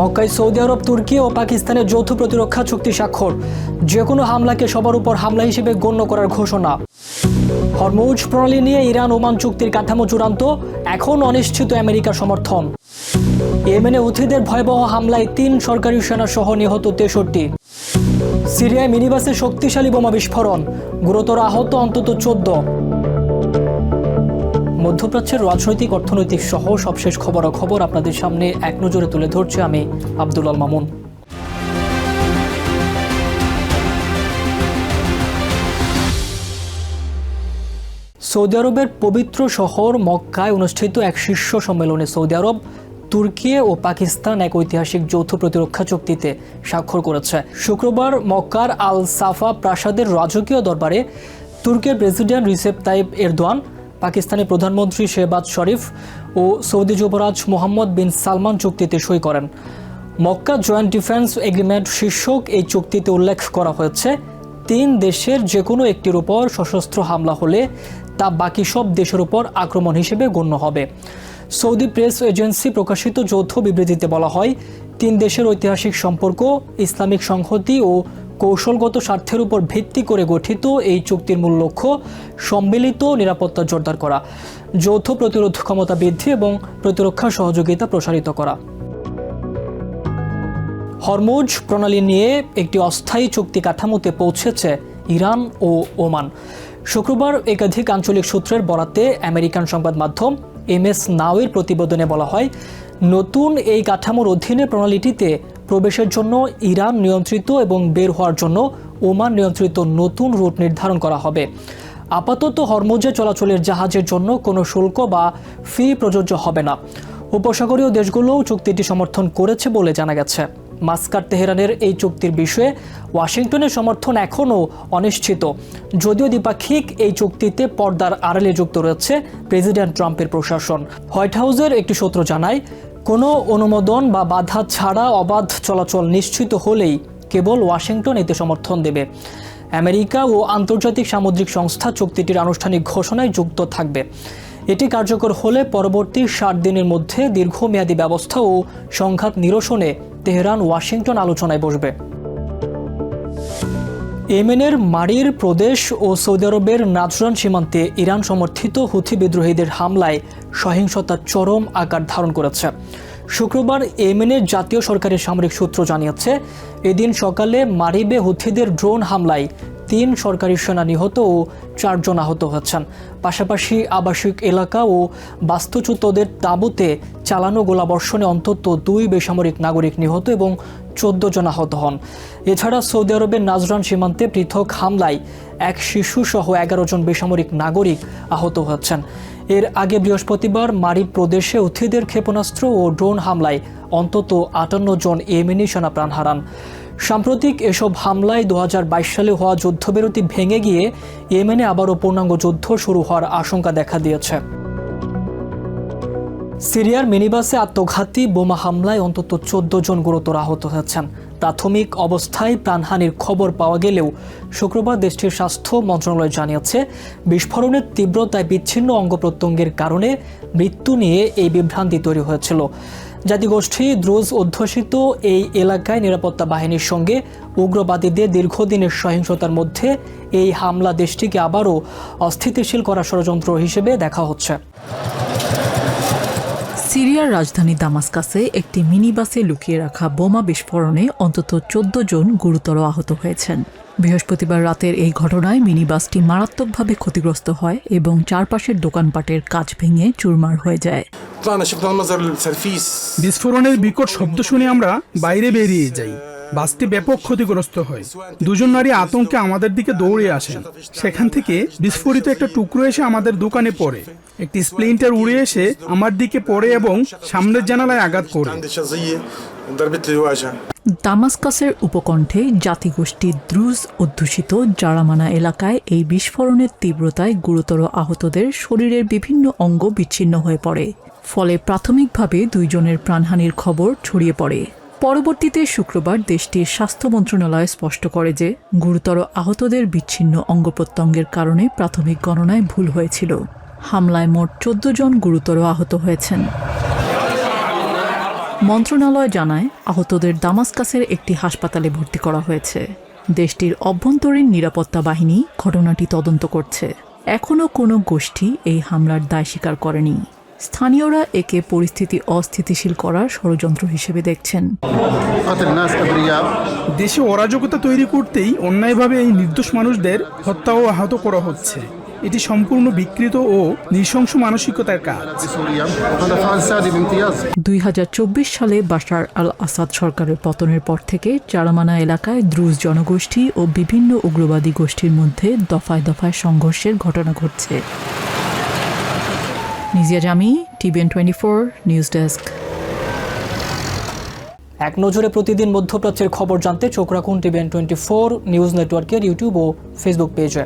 মক্কায় সৌদি আরব, তুর্কি ও পাকিস্তানের যৌথ প্রতিরক্ষা চুক্তি স্বাক্ষর। যে কোনো হামলাকে সবার উপর হামলা হিসেবে গণ্য করার ঘোষণা। হরমুজ প্রণালী নিয়ে ইরান ওমান চুক্তির কাঠামো চূড়ান্ত, এখন অনিশ্চিত আমেরিকার সমর্থন। ইয়েমেনে হুথিদের ভয়াবহ হামলায় 3 সরকারি সেনা সহ নিহত 63। সিরিয়ায় মিনিবাসে শক্তিশালী বোমা বিস্ফোরণ, গুরুতর আহত অন্তত 14। মধ্যপ্রাচ্যের রাজনৈতিক, অর্থনৈতিক সহ সবশেষ খবরাখবর আপনাদের সামনে এক নজরে তুলে ধরছে আমি আব্দুল আল মামুন। সৌদি আরবের পবিত্র শহর মক্কায় অনুষ্ঠিত এক শীর্ষ সম্মেলনে সৌদি আরব, তুর্কি ও পাকিস্তান এক ঐতিহাসিক যৌথ প্রতিরক্ষা চুক্তিতে স্বাক্ষর করেছে। শুক্রবার মক্কার আল সাফা প্রাসাদের রাজকীয় দরবারে তুর্কির প্রেসিডেন্ট রিসেপ তাইপ এরদোয়ান, পাকিস্তানের প্রধানমন্ত্রী শেহবাজ শরীফ ও সৌদি যুবরাজ মোহাম্মদ বিন সালমান চুক্তিতে সই করেন। মক্কা জয়েন্ট ডিফেন্স এগ্রিমেন্ট শীর্ষক এই চুক্তিতে উল্লেখ করা হয়েছে, 3 দেশের যে কোনো একটির উপর সশস্ত্র হামলা হলে তা বাকি সব দেশের উপর আক্রমণ হিসেবে গণ্য হবে। সৌদি প্রেস এজেন্সি প্রকাশিত যৌথ বিবৃতিতে বলা হয়, 3 দেশের ঐতিহাসিক সম্পর্ক, ইসলামিক সংহতি ও কৌশলগত স্বার্থের উপর ভিত্তি করে গঠিত এই চুক্তির মূল লক্ষ্য সম্মিলিত নিরাপত্তা জোরদার করা, যৌথ প্রতিরোধ ক্ষমতা বৃদ্ধি এবং প্রতিরক্ষা সহযোগিতা প্রসারিত করা। হরমুজ প্রণালী নিয়ে একটি অস্থায়ী চুক্তি কাঠামোতে পৌঁছেছে ইরান ও ওমান। শুক্রবার একাধিক আঞ্চলিক সূত্রের বরাতে আমেরিকান সংবাদ মাধ্যম MS নাওয়ের প্রতিবেদনে বলা হয়, নতুন এই কাঠামোর অধীনে প্রণালীটিতে প্রবেশের জন্য ইরান নিয়ন্ত্রিত এবং বের হওয়ার জন্য ওমান নিয়ন্ত্রিত নতুন রুট নির্ধারণ করা হবে। আপাতত হরমুজে চলাচলের জাহাজের জন্য কোনো শুল্ক বা ফি প্রযোজ্য হবে না। উপসাগরীয় দেশগুলোও চুক্তিটি সমর্থন করেছে বলে জানা গেছে। মাস্কাট তেহরানের এই চুক্তির বিষয়ে ওয়াশিংটনের সমর্থন এখনও অনিশ্চিত, যদিও দ্বিপাক্ষিক এই চুক্তিতে পর্দার আড়ালে যুক্ত রয়েছে প্রেসিডেন্ট ট্রাম্পের প্রশাসন। হোয়াইট হাউসের একটি সূত্র জানায়, কোনো অনুমোদন বা বাধা ছাড়া অবাধ চলাচল নিশ্চিত হলেই কেবল ওয়াশিংটন এতে সমর্থন দেবে। আমেরিকা ও আন্তর্জাতিক সামুদ্রিক সংস্থা চুক্তিটির আনুষ্ঠানিক ঘোষণায় যুক্ত থাকবে। এটি কার্যকর হলে পরবর্তী 60 দিনের মধ্যে দীর্ঘমেয়াদী ব্যবস্থা ও সংঘাত নিরসনে তেহরান ওয়াশিংটন আলোচনায় বসবে। ইয়েমেনের মারির প্রদেশ ও সৌদি আরবের নাজরান সীমান্তে ইরান সমর্থিত হুথি বিদ্রোহীদের হামলায় সহিংসতা চরম আকার ধারণ করেছে। শুক্রবার ইয়েমেনের জাতীয় সরকারের সামরিক সূত্র জানিয়েছে, এদিন সকালে মারিবে হুথিদের ড্রোন হামলায় 3 সরকারি সেনা নিহত ও 4 জন আহত হয়েছেন। পাশাপাশি আবাসিক এলাকা ও বাস্তুচ্যুতদের তাঁবুতে চালানো গোলাবর্ষণে অন্তত 2 বেসামরিক নাগরিক নিহত এবং 14 জন আহত হন। এছাড়া সৌদি আরবের নাজরান সীমান্তে পৃথক হামলায় এক শিশু সহ 11 জন বেসামরিক নাগরিক আহত হয়েছেন। এর আগে বৃহস্পতিবার মারিব প্রদেশে হুথিদের ক্ষেপণাস্ত্র ও ড্রোন হামলায় অন্তত 58 জন ইয়েমেনি সেনা প্রাণ হারান। সাম্প্রতিক এসব হামলায় 2022 সালে হওয়া যুদ্ধবিরতি ভেঙে গিয়ে ইয়েমেনে আবারও পূর্ণাঙ্গ যুদ্ধ শুরু হওয়ার আশঙ্কা দেখা দিয়েছে। সিরিয়ার মিনিবাসে আত্মঘাতী বোমা হামলায় অন্তত 14 জন গুরুতর আহত হয়েছেন। প্রাথমিক অবস্থায় প্রাণহানির খবর পাওয়া গেলেও শুক্রবার দেশটির স্বাস্থ্য মন্ত্রণালয় জানিয়েছে, বিস্ফোরণের তীব্রতায় বিচ্ছিন্ন অঙ্গ প্রত্যঙ্গের কারণে মৃত্যু নিয়ে এই বিভ্রান্তি তৈরি হয়েছিল। জাতিগোষ্ঠী দ্রুজ অধ্যুষিত এই এলাকায় নিরাপত্তা বাহিনীর সঙ্গে উগ্রবাদীদের দীর্ঘদিনের সহিংসতার মধ্যে এই হামলা দেশটিকে আবারও অস্থিতিশীল করার ষড়যন্ত্র হিসেবে দেখা হচ্ছে। সিরিয়ার রাজধানী দামাস্কাসে একটি মিনিবাসে লুকিয়ে রাখা বোমা বিস্ফোরণে অন্তত 14 জন গুরুতর আহত হয়েছেন। বৃহস্পতিবার রাতের এই ঘটনায় মিনিবাসটি মারাত্মকভাবে ক্ষতিগ্রস্ত হয় এবং চারপাশের দোকানপাটের কাঁচ ভেঙে চুরমার হয়ে যায়। বিস্ফোরণের বিকট শব্দ শুনে আমরা বাইরে বেরিয়ে যাই। বাসটি ব্যাপক ক্ষতিগ্রস্ত হয়। 2 জন নারী আতঙ্কে আমাদের দিকে দৌড়ে আসেন। সেখান থেকে বিস্ফোরিত একটা টুকরো এসে আমাদের দোকানে পড়ে। একটি স্প্লিন্টার উড়ে এসে আমার দিকে পড়ে এবং সামনের জানালায় আঘাত করে। দামাস্কাসের উপকণ্ঠে জাতিগোষ্ঠী দ্রুজ অধ্যুষিত জারামানা এলাকায় এই বিস্ফোরণের তীব্রতায় গুরুতর আহতদের শরীরের বিভিন্ন অঙ্গ বিচ্ছিন্ন হয়ে পড়ে। ফলে প্রাথমিকভাবে 2 জনের প্রাণহানির খবর ছড়িয়ে পড়ে। পরবর্তীতে শুক্রবার দেশটির স্বাস্থ্য মন্ত্রণালয় স্পষ্ট করে যে গুরুতর আহতদের বিচ্ছিন্ন অঙ্গ প্রত্যঙ্গের কারণে প্রাথমিক গণনায় ভুল হয়েছিল। হামলায় মোট 14 জন গুরুতর আহত হয়েছেন। মন্ত্রণালয় জানায় আহতদের দামাস্কাসের একটি হাসপাতালে ভর্তি করা হয়েছে। দেশটির অভ্যন্তরীণ নিরাপত্তা বাহিনী ঘটনাটি তদন্ত করছে। এখনও কোনো গোষ্ঠী এই হামলার দায় স্বীকার করেনি। স্থানীয়রা একে পরিস্থিতি অস্থিতিশীল করার ষড়যন্ত্র হিসেবে দেখছেন। দেশে অরাজকতা তৈরি করতেই অন্যায়ভাবে এই নির্দোষ মানুষদের হত্যা ও আহত করা হচ্ছে। এটি সম্পূর্ণ বিকৃত ও নৃশংস মানসিকতার কাজ। 2024 সালে বাশার আল আসাদ সরকারের পতনের পর থেকে জারামানা এলাকায় দ্রুজ জনগোষ্ঠী ও বিভিন্ন উগ্রবাদী গোষ্ঠীর মধ্যে দফায় দফায় সংঘর্ষের ঘটনা ঘটছে। নিজিয়া জামি, TVN 24 নিউজ ডেস্ক। এক নজরে প্রতিদিন মধ্যপ্রাচ্যের খবর জানতে চোখ রাখুন TVN 24 নিউজ নেটওয়ার্কের ইউটিউব ও ফেসবুক পেজে।